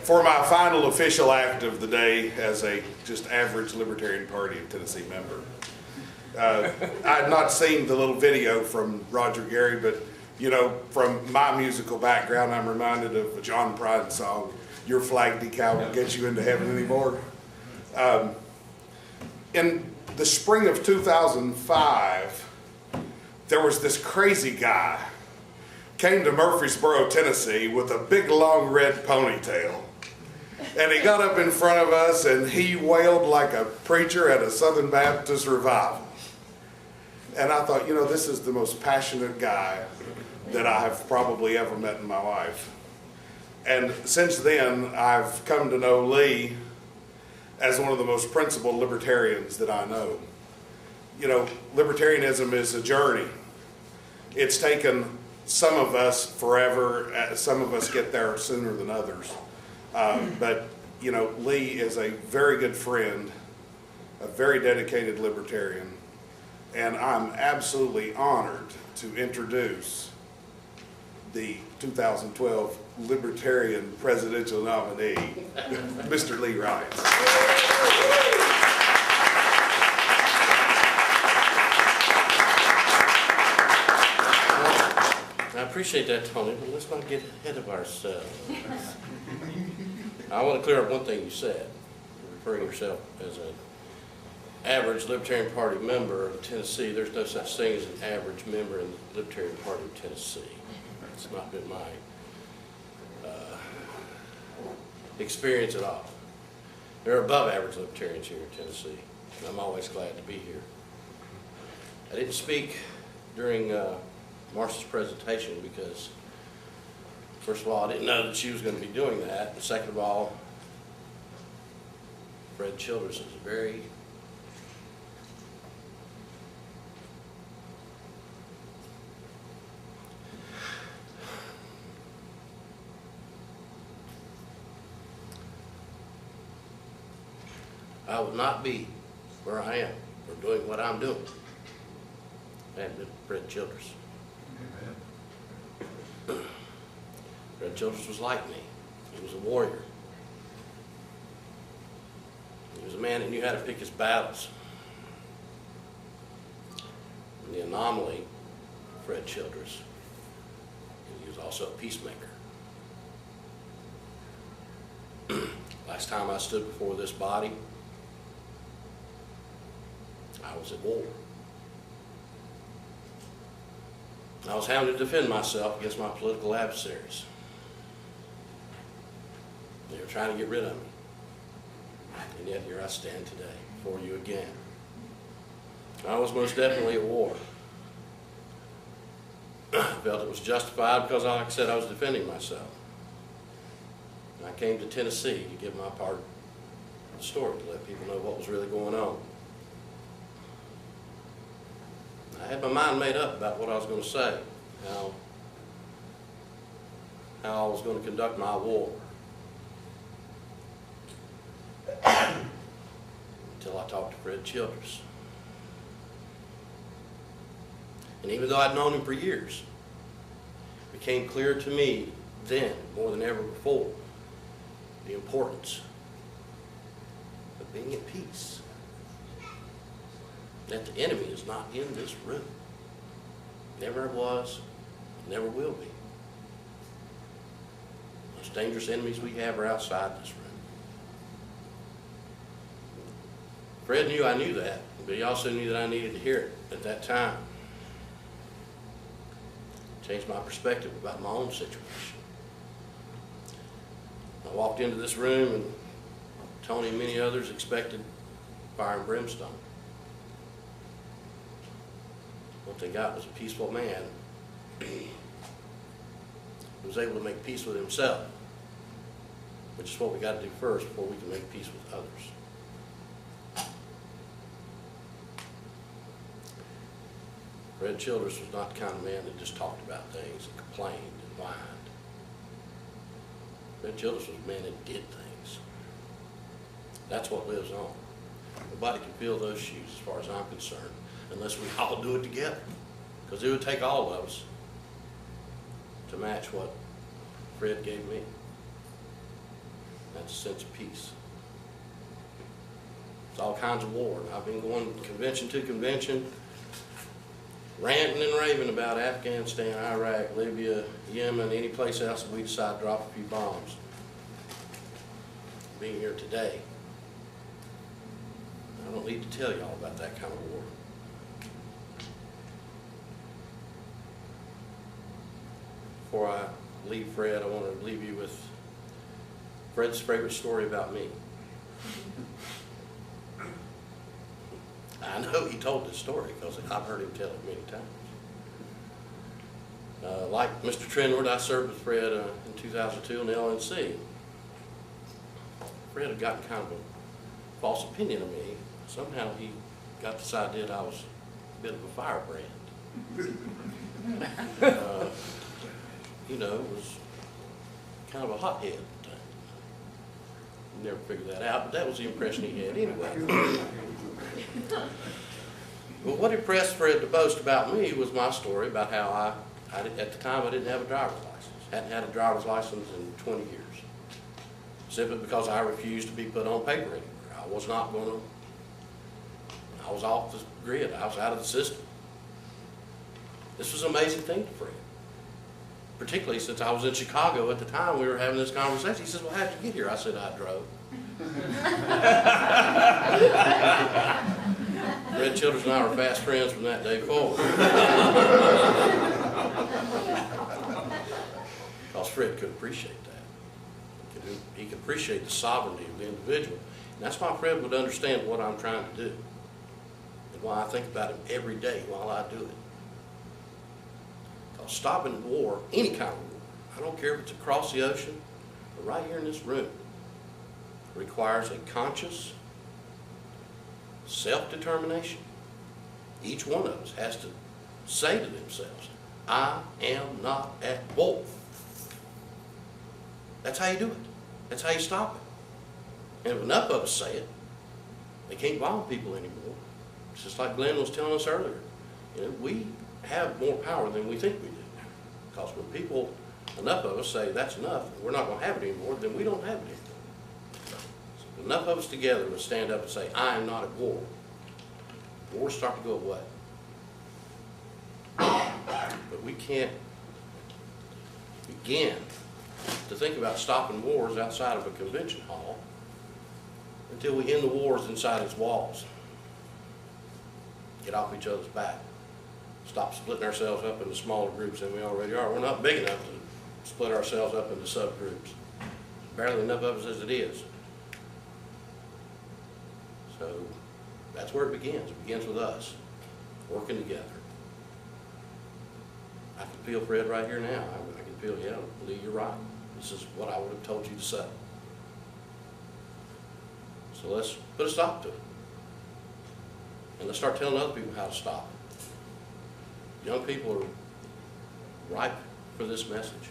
For my final official act of the day as a just average Libertarian Party of Tennessee member, I had not seen the little video from Roger Gary, but you know, from my musical background, I'm reminded of a John Prine song, "Your flag decal won't get you into heaven anymore." In the spring of 2005, there was this crazy guy came to Murfreesboro, Tennessee with a big long red ponytail. And he got up in front of us and he wailed like a preacher at a Southern Baptist revival. And I thought, you know, this is the most passionate guy that I have probably ever met in my life. And since then, I've come to know Lee as one of the most principled libertarians that I know. You know, libertarianism is a journey. It's taken some of us forever, some of us get there sooner than others. But, you know, Lee is a very good friend, a very dedicated libertarian, and I'm absolutely honored to introduce the 2012 Libertarian presidential nominee, Mr. Lee Ryan. I appreciate that, Tony, but let's not get ahead of ourselves. I want to clear up one thing you said, referring to yourself as an average Libertarian Party member of Tennessee. There's no such thing as an average member in the Libertarian Party of Tennessee. It's not been my experience at all. There are above average libertarians here in Tennessee, and I'm always glad to be here. I didn't speak during Marcia's presentation because, first of all, I didn't know that she was going to be doing that, and second of all, Fred Childress is a very I would not be where I am or doing what I'm doing if I hadn't been Fred Childress. Fred Childress was like me. He was a warrior. He was a man that knew how to pick his battles. And the anomaly, Fred Childress, he was also a peacemaker. Last time I stood before this body, I was at war. I was having to defend myself against my political adversaries. They were trying to get rid of me. And yet here I stand today before you again. I was most definitely at war. I felt it was justified because, like I said, I was defending myself. And I came to Tennessee to give my part of the story, to let people know what was really going on. I had my mind made up about what I was going to say, how I was going to conduct my war. Until I talked to Fred Childress. And even though I'd known him for years, it became clear to me then, more than ever before, the importance of being at peace. That the enemy is not in this room. Never was, never will be. The most dangerous enemies we have are outside this room. Fred knew I knew that, but he also knew that I needed to hear it at that time. Changed my perspective about my own situation. I walked into this room and Tony and many others expected fire and brimstone. What they got was a peaceful man who was able to make peace with himself, which is what we got to do first before we can make peace with others. Fred Childress was not the kind of man that just talked about things and complained and whined. Fred Childress was a man that did things. That's what lives on. Nobody can fill those shoes as far as I'm concerned unless we all do it together. Because it would take all of us to match what Fred gave me. That's a sense of peace. It's all kinds of war. And I've been going convention to convention, ranting and raving about Afghanistan, Iraq, Libya, Yemen, any place else that we decide to drop a few bombs. Being here today, I don't need to tell y'all about that kind of war. Before I leave Fred, I want to leave you with Fred's favorite story about me. I know he told this story because I've heard him tell it many times. Like Mr. Trenward, I served with Fred in 2002 in the LNC. Fred had gotten kind of a false opinion of me. Somehow he got this idea that I was a bit of a firebrand. You know, was kind of a hothead at the time. Never figured that out, but that was the impression he had anyway. Well, what impressed Fred the most about me was my story about how at the time I didn't have a driver's license. Hadn't had a driver's license in 20 years. Simply because I refused to be put on paper anymore. I was not going to, I was off the grid. I was out of the system. This was an amazing thing to Fred. Particularly since I was in Chicago at the time we were having this conversation. He says, well, how'd you get here? I said, I drove. Fred Childress and I were fast friends from that day forward. Because Fred could appreciate that. He could appreciate the sovereignty of the individual. And that's why Fred would understand what I'm trying to do. And why I think about him every day while I do it. Because stopping war, any kind of war, I don't care if it's across the ocean or right here in this room, requires a conscious self-determination. Each one of us has to say to themselves, I am not at war. That's how you do it. That's how you stop it. And if enough of us say it, they can't bomb people anymore. It's just like Glenn was telling us earlier. You know, we have more power than we think we do. Because when people, enough of us say that's enough, we're not going to have it anymore, then we don't have it anymore. So enough of us together will stand up and say, I am not at war. Wars start to go away. But we can't begin to think about stopping wars outside of a convention hall until we end the wars inside its walls. Get off each other's back. Stop splitting ourselves up into smaller groups than we already are. We're not big enough to split ourselves up into subgroups. Barely enough of us as it is. So that's where it begins. It begins with us working together. I can feel Fred right here now. I can feel, yeah, Lee, you're right. This is what I would have told you to say. So let's put a stop to it. And let's start telling other people how to stop it. Young people are ripe for this message.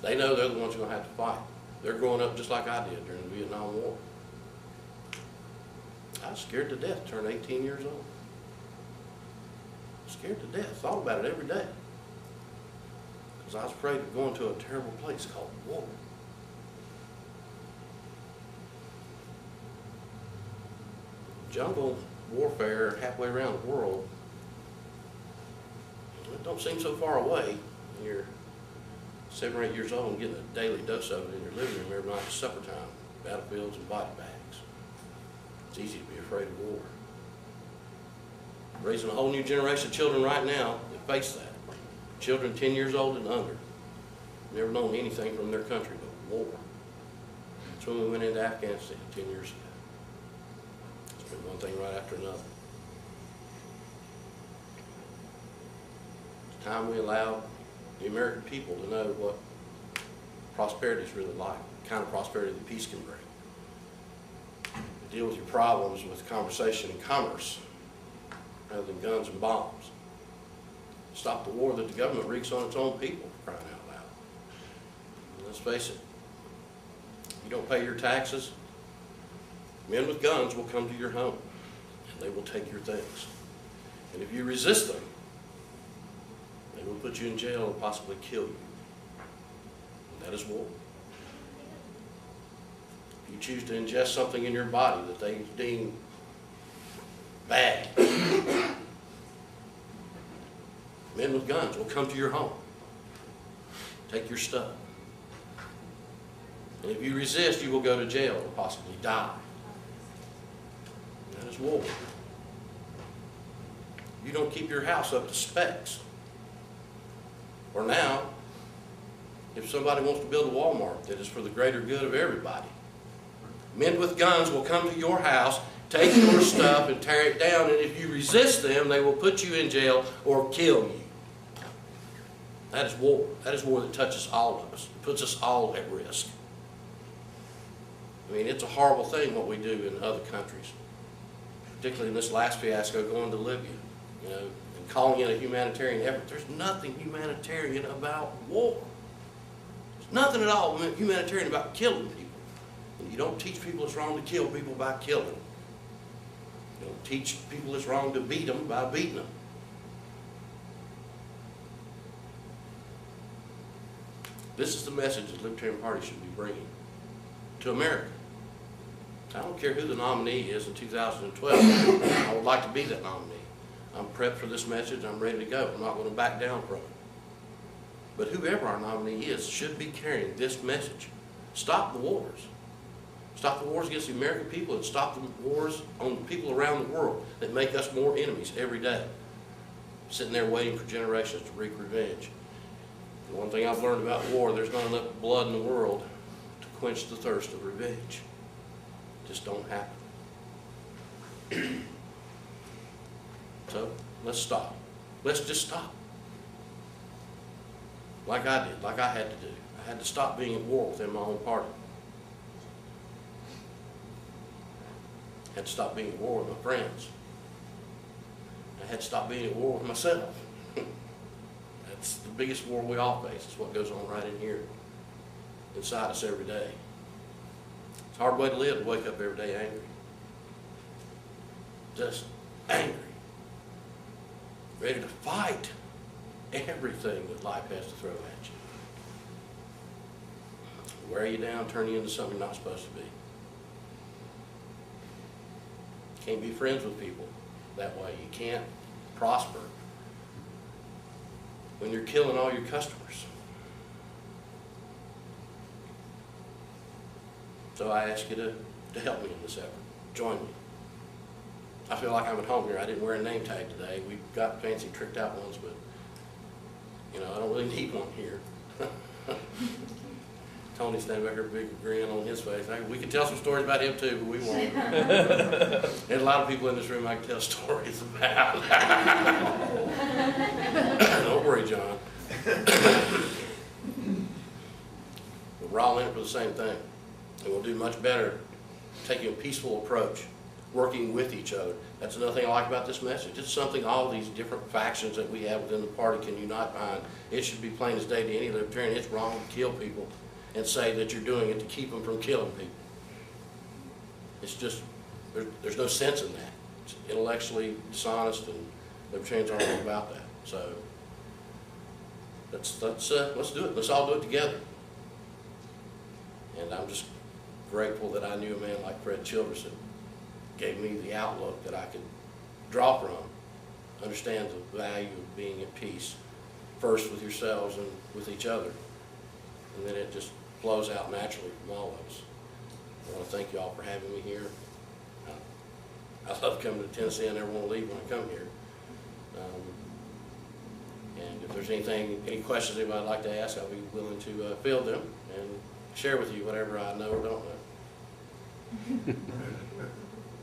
They know they're the ones who are going to have to fight. They're growing up just like I did during the Vietnam War. I was scared to death to turn 18 years old. Scared to death. Thought about it every day. Because I was afraid of going to a terrible place called war. Jungle warfare halfway around the world, it don't seem so far away when you're 7 or 8 years old and getting a daily dose of it in your living room every night at supper time, battlefields and body bags. It's easy to be afraid of war. Raising a whole new generation of children right now that face that. Children 10 years old and under. Never known anything from their country but war. That's when we went into Afghanistan 10 years ago. It's been one thing right after another. It's time we allowed the American people to know what prosperity is really like, the kind of prosperity that peace can bring. Deal with your problems with conversation and commerce rather than guns and bombs. Stop the war that the government wreaks on its own people, for crying out loud. And let's face it, you don't pay your taxes, men with guns will come to your home and they will take your things. And if you resist them, they will put you in jail and possibly kill you. That is war. If you choose to ingest something in your body that they deem bad, men with guns will come to your home, take your stuff. And if you resist, you will go to jail or possibly die. That is war. You don't keep your house up to specs. Or now, if somebody wants to build a Walmart that is for the greater good of everybody, men with guns will come to your house, take your stuff, and tear it down. And if you resist them, they will put you in jail or kill you. That is war. That is war that touches all of us. It puts us all at risk. I mean, it's a horrible thing what we do in other countries, particularly in this last fiasco going to Libya, you know, and calling it a humanitarian effort. There's nothing humanitarian about war. There's nothing at all humanitarian about killing people. And you don't teach people it's wrong to kill people by killing them. You don't teach people it's wrong to beat them by beating them. This is the message the Libertarian Party should be bringing to America. I don't care who the nominee is in 2012. I would like to be that nominee. I'm prepped for this message. I'm ready to go. I'm not going to back down from it. But whoever our nominee is should be carrying this message. Stop the wars. Stop the wars against the American people and stop the wars on the people around the world that make us more enemies every day. Sitting there waiting for generations to wreak revenge. The one thing I've learned about war, there's not enough blood in the world to quench the thirst of revenge. It just don't happen. So, let's stop. Let's just stop. Like I did, like I had to do. I had to stop being at war within my own party. I had to stop being at war with my friends. I had to stop being at war with myself. That's the biggest war we all face. It's what goes on right in here, inside us every day. It's a hard way to live, to wake up every day angry. Just angry. Ready to fight everything that life has to throw at you. Wear you down, turn you into something you're not supposed to be. Can't be friends with people that way. You can't prosper when you're killing all your customers. So I ask you to help me in this effort. Join me. I feel like I'm at home here. I didn't wear a name tag today. We've got fancy tricked out ones, but you know, I don't really need one here. Tony's standing back here with a big grin on his face. We could tell some stories about him too, but we won't. There's a lot of people in this room I can tell stories about. Don't worry, John. But we're all in it for the same thing. And we'll do much better taking a peaceful approach, working with each other. That's another thing I like about this message. It's something all these different factions that we have within the party can unite behind. It should be plain as day to any libertarian. It's wrong to kill people and say that you're doing it to keep them from killing people. It's just, there's no sense in that. It's intellectually dishonest, and libertarians aren't all about that. So let's do it. Let's all do it together. And I'm just grateful that I knew a man like Fred Childress that gave me the outlook that I could draw from, understand the value of being at peace, first with yourselves and with each other. And then it just flows out naturally from all of us. I want to thank you all for having me here. I love coming to Tennessee. I never want to leave when I come here. And if there's any questions anybody would like to ask, I'll be willing to field them and share with you whatever I know or don't know.